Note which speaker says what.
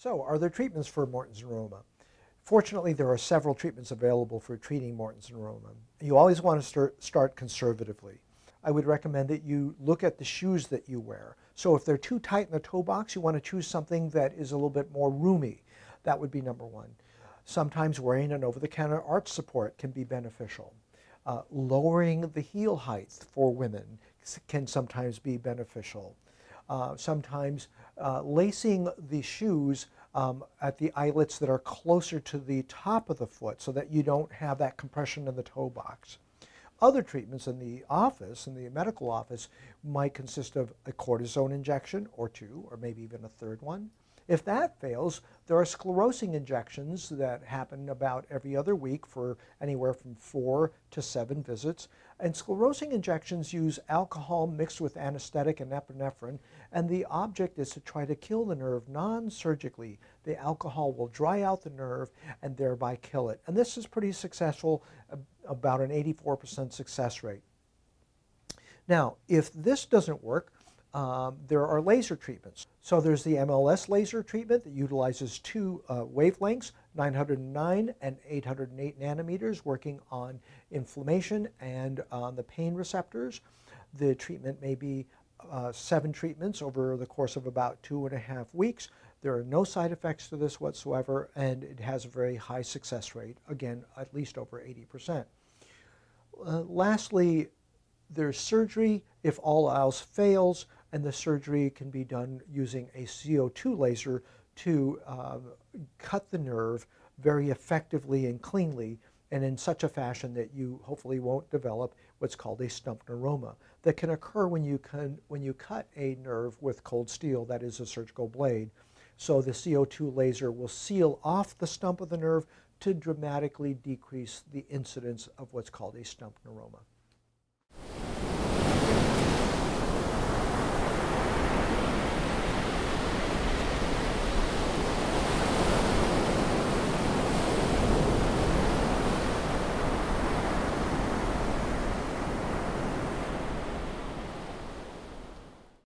Speaker 1: So, are there treatments for Morton's neuroma? Fortunately, there are several treatments available for treating Morton's neuroma. You always want to start conservatively. I would recommend that you look at the shoes that you wear. So if they're too tight in the toe box, you want to choose something that is a little bit more roomy. That would be number one. Sometimes wearing an over-the-counter arch support can be beneficial. Lowering the heel height for women can sometimes be beneficial. Sometimes lacing the shoes at the eyelets that are closer to the top of the foot so that you don't have that compression in the toe box. Other treatments in the office, in the medical office, might consist of a cortisone injection or two, or maybe even a third one. If that fails, there are sclerosing injections that happen about every other week for anywhere from 4 to 7 visits. And sclerosing injections use alcohol mixed with anesthetic and epinephrine, and the object is to try to kill the nerve non-surgically. The alcohol will dry out the nerve and thereby kill it. And this is pretty successful, about an 84% success rate. Now, if this doesn't work, there are laser treatments. So there's the MLS laser treatment that utilizes two wavelengths, 909 and 808 nanometers, working on inflammation and on the pain receptors. The treatment may be 7 treatments over the course of about 2.5 weeks. There are no side effects to this whatsoever, and it has a very high success rate, again, at least over 80%. Lastly, there's surgery if all else fails, and the surgery can be done using a CO2 laser to cut the nerve very effectively and cleanly, and in such a fashion that you hopefully won't develop what's called a stump neuroma that can occur when you cut a nerve with cold steel, that is a surgical blade. So the CO2 laser will seal off the stump of the nerve to dramatically decrease the incidence of what's called a stump neuroma.